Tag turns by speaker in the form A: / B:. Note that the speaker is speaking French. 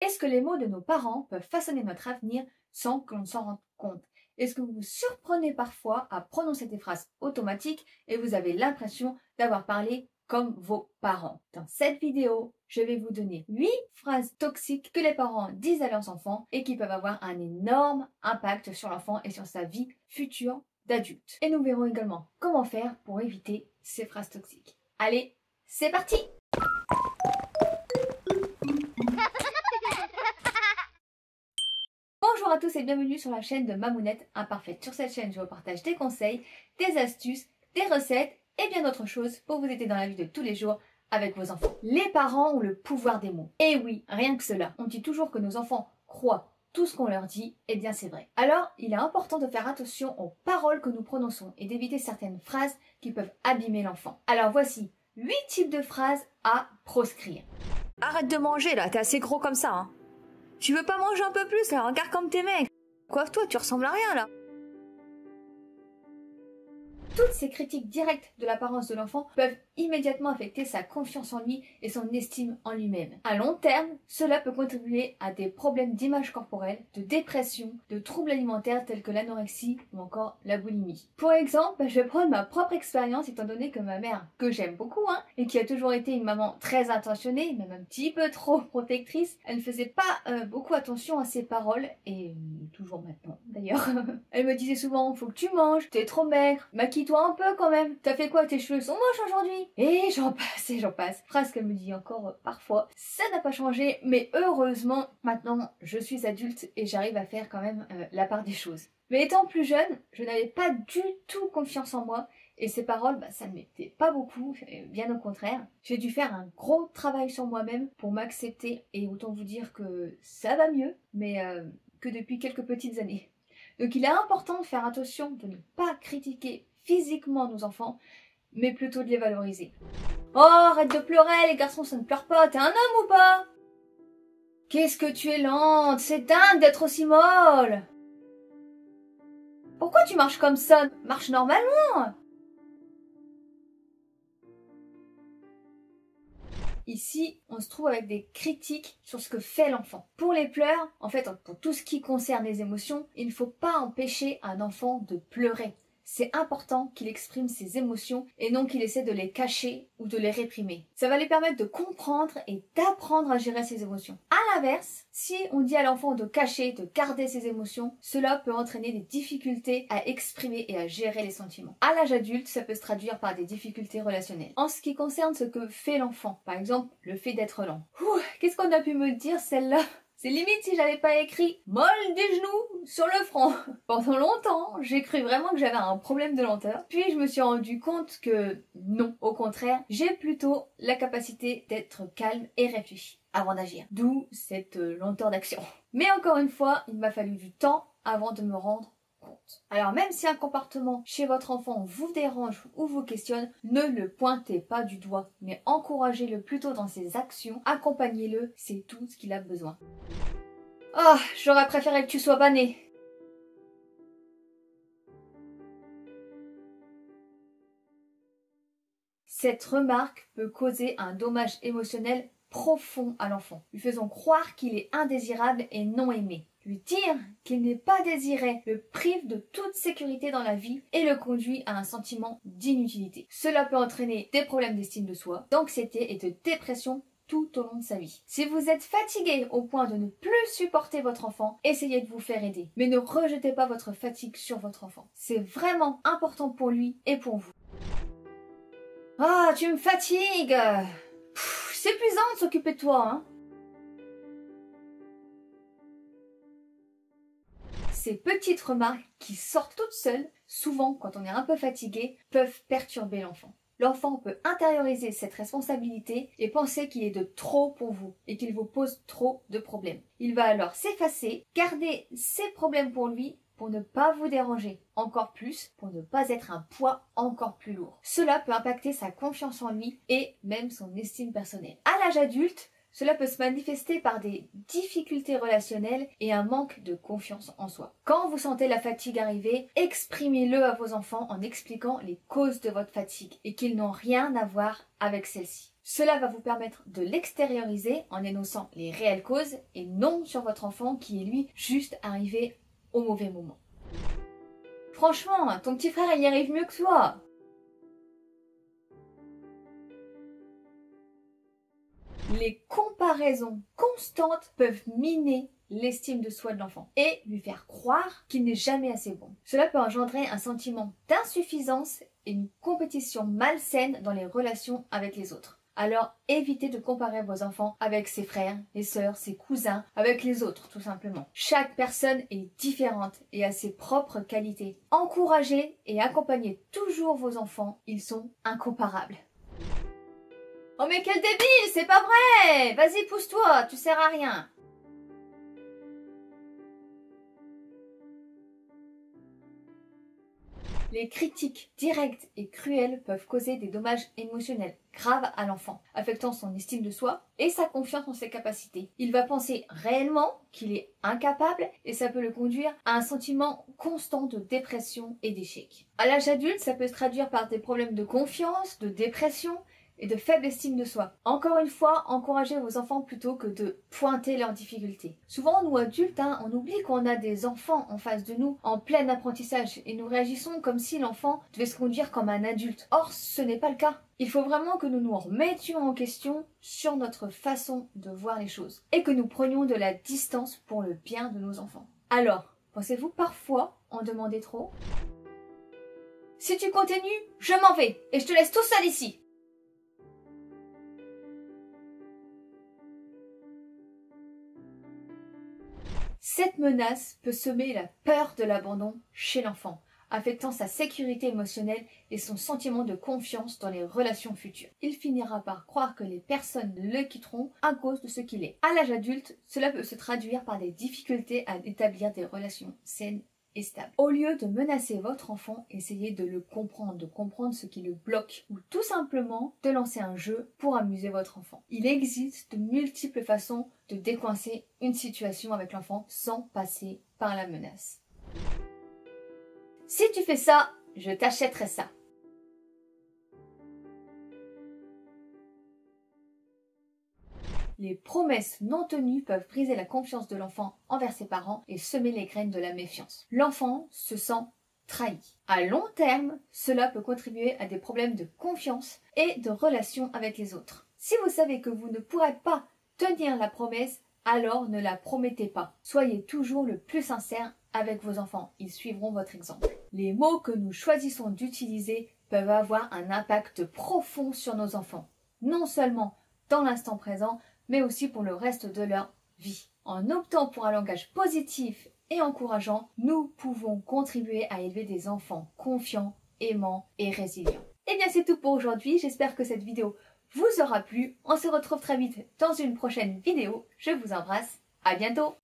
A: Est-ce que les mots de nos parents peuvent façonner notre avenir sans que l'on s'en rende compte? Est-ce que vous vous surprenez parfois à prononcer des phrases automatiques et vous avez l'impression d'avoir parlé comme vos parents? Dans cette vidéo, je vais vous donner 8 phrases toxiques que les parents disent à leurs enfants et qui peuvent avoir un énorme impact sur l'enfant et sur sa vie future d'adulte. Et nous verrons également comment faire pour éviter ces phrases toxiques. Allez, c'est parti! Bonjour à tous et bienvenue sur la chaîne de Mamounette Imparfaite. Sur cette chaîne, je vous partage des conseils, des astuces, des recettes et bien d'autres choses pour vous aider dans la vie de tous les jours avec vos enfants. Les parents ont le pouvoir des mots. Et oui, rien que cela. On dit toujours que nos enfants croient tout ce qu'on leur dit, et bien c'est vrai. Alors, il est important de faire attention aux paroles que nous prononçons et d'éviter certaines phrases qui peuvent abîmer l'enfant. Alors voici 8 types de phrases à proscrire.
B: Arrête de manger là, t'es assez gros comme ça, hein. Tu veux pas manger un peu plus là, regarde comme t'es maigre. Coiffe-toi, tu ressembles à rien là.
A: Toutes ces critiques directes de l'apparence de l'enfant peuvent immédiatement affecter sa confiance en lui et son estime en lui-même. À long terme, cela peut contribuer à des problèmes d'image corporelle, de dépression, de troubles alimentaires tels que l'anorexie ou encore la boulimie. Pour exemple, je vais prendre ma propre expérience étant donné que ma mère, que j'aime beaucoup, et qui a toujours été une maman très attentionnée, même un petit peu trop protectrice, elle ne faisait pas beaucoup attention à ses paroles et toujours maintenant d'ailleurs. Elle me disait souvent, faut que tu manges, t'es trop maigre, maquille-toi un peu quand même, t'as fait quoi, tes cheveux sont moches aujourd'hui? Et j'en passe et j'en passe. Phrase qu'elle me dit encore parfois. Ça n'a pas changé, mais heureusement, maintenant, je suis adulte et j'arrive à faire quand même la part des choses. Mais étant plus jeune, je n'avais pas du tout confiance en moi et ces paroles, ça ne m'était pas beaucoup, bien au contraire. J'ai dû faire un gros travail sur moi-même pour m'accepter et autant vous dire que ça va mieux, mais que depuis quelques petites années. Donc il est important de faire attention de ne pas critiquer physiquement nos enfants, mais plutôt de les valoriser. Oh, arrête de pleurer, les garçons, ça ne pleure pas, t'es un homme ou pas? Qu'est-ce que tu es lente, c'est dingue d'être aussi molle. Pourquoi tu marches comme ça? Marche normalement. Ici, on se trouve avec des critiques sur ce que fait l'enfant. Pour les pleurs, en fait, pour tout ce qui concerne les émotions, il ne faut pas empêcher un enfant de pleurer. C'est important qu'il exprime ses émotions et non qu'il essaie de les cacher ou de les réprimer. Ça va lui permettre de comprendre et d'apprendre à gérer ses émotions. À l'inverse, si on dit à l'enfant de cacher, de garder ses émotions, cela peut entraîner des difficultés à exprimer et à gérer les sentiments. À l'âge adulte, ça peut se traduire par des difficultés relationnelles. En ce qui concerne ce que fait l'enfant, par exemple, le fait d'être lent. Qu'est-ce qu'on a pu me dire celle-là? C'est limite si j'avais pas écrit « molle du genou sur le front ». Pendant longtemps, j'ai cru vraiment que j'avais un problème de lenteur. Puis je me suis rendu compte que non, au contraire, j'ai plutôt la capacité d'être calme et réfléchi avant d'agir. D'où cette lenteur d'action. Mais encore une fois, il m'a fallu du temps avant de me rendre compte. Alors même si un comportement chez votre enfant vous dérange ou vous questionne, ne le pointez pas du doigt, mais encouragez-le plutôt dans ses actions, accompagnez-le, c'est tout ce qu'il a besoin. Oh, j'aurais préféré que tu sois pas né. Cette remarque peut causer un dommage émotionnel profond à l'enfant, lui faisant croire qu'il est indésirable et non aimé. Lui dire qu'il n'est pas désiré le prive de toute sécurité dans la vie et le conduit à un sentiment d'inutilité. Cela peut entraîner des problèmes d'estime de soi, d'anxiété et de dépression tout au long de sa vie. Si vous êtes fatigué au point de ne plus supporter votre enfant, essayez de vous faire aider. Mais ne rejetez pas votre fatigue sur votre enfant. C'est vraiment important pour lui et pour vous. Ah, tu me fatigues! C'est épuisant de s'occuper de toi, hein? Ces petites remarques qui sortent toutes seules, souvent quand on est un peu fatigué, peuvent perturber l'enfant. L'enfant peut intérioriser cette responsabilité et penser qu'il est de trop pour vous et qu'il vous pose trop de problèmes. Il va alors s'effacer, garder ses problèmes pour lui pour ne pas vous déranger, encore plus pour ne pas être un poids encore plus lourd. Cela peut impacter sa confiance en lui et même son estime personnelle. À l'âge adulte, cela peut se manifester par des difficultés relationnelles et un manque de confiance en soi. Quand vous sentez la fatigue arriver, exprimez-le à vos enfants en expliquant les causes de votre fatigue et qu'ils n'ont rien à voir avec celle-ci. Cela va vous permettre de l'extérioriser en énonçant les réelles causes et non sur votre enfant qui est lui juste arrivé au mauvais moment. Franchement, ton petit frère il y arrive mieux que toi. Les comparaisons constantes peuvent miner l'estime de soi de l'enfant et lui faire croire qu'il n'est jamais assez bon. Cela peut engendrer un sentiment d'insuffisance et une compétition malsaine dans les relations avec les autres. Alors évitez de comparer vos enfants avec ses frères, les sœurs, ses cousins, avec les autres tout simplement. Chaque personne est différente et a ses propres qualités. Encouragez et accompagnez toujours vos enfants, ils sont incomparables. Oh mais quel débile, c'est pas vrai! Vas-y, pousse-toi, tu sers à rien. Les critiques directes et cruelles peuvent causer des dommages émotionnels graves à l'enfant, affectant son estime de soi et sa confiance en ses capacités. Il va penser réellement qu'il est incapable et ça peut le conduire à un sentiment constant de dépression et d'échec. À l'âge adulte, ça peut se traduire par des problèmes de confiance, de dépression et de faible estime de soi. Encore une fois, encouragez vos enfants plutôt que de pointer leurs difficultés. Souvent, nous adultes, on oublie qu'on a des enfants en face de nous, en plein apprentissage, et nous réagissons comme si l'enfant devait se conduire comme un adulte. Or, ce n'est pas le cas. Il faut vraiment que nous nous remettions en question sur notre façon de voir les choses, et que nous prenions de la distance pour le bien de nos enfants. Alors, pensez-vous parfois en demander trop? Si tu continues, je m'en vais, et je te laisse tout seul ici. Cette menace peut semer la peur de l'abandon chez l'enfant, affectant sa sécurité émotionnelle et son sentiment de confiance dans les relations futures. Il finira par croire que les personnes le quitteront à cause de ce qu'il est. À l'âge adulte, cela peut se traduire par des difficultés à établir des relations saines et stables. Au lieu de menacer votre enfant, essayez de le comprendre, de comprendre ce qui le bloque, ou tout simplement de lancer un jeu pour amuser votre enfant. Il existe de multiples façons de décoincer une situation avec l'enfant sans passer par la menace. Si tu fais ça, je t'achèterai ça. Les promesses non tenues peuvent briser la confiance de l'enfant envers ses parents et semer les graines de la méfiance. L'enfant se sent trahi. À long terme, cela peut contribuer à des problèmes de confiance et de relation avec les autres. Si vous savez que vous ne pourrez pas tenir la promesse, alors ne la promettez pas. Soyez toujours le plus sincère avec vos enfants. Ils suivront votre exemple. Les mots que nous choisissons d'utiliser peuvent avoir un impact profond sur nos enfants. Non seulement dans l'instant présent, mais aussi pour le reste de leur vie. En optant pour un langage positif et encourageant, nous pouvons contribuer à élever des enfants confiants, aimants et résilients. Et bien c'est tout pour aujourd'hui, j'espère que cette vidéo vous aura plu. On se retrouve très vite dans une prochaine vidéo. Je vous embrasse, à bientôt.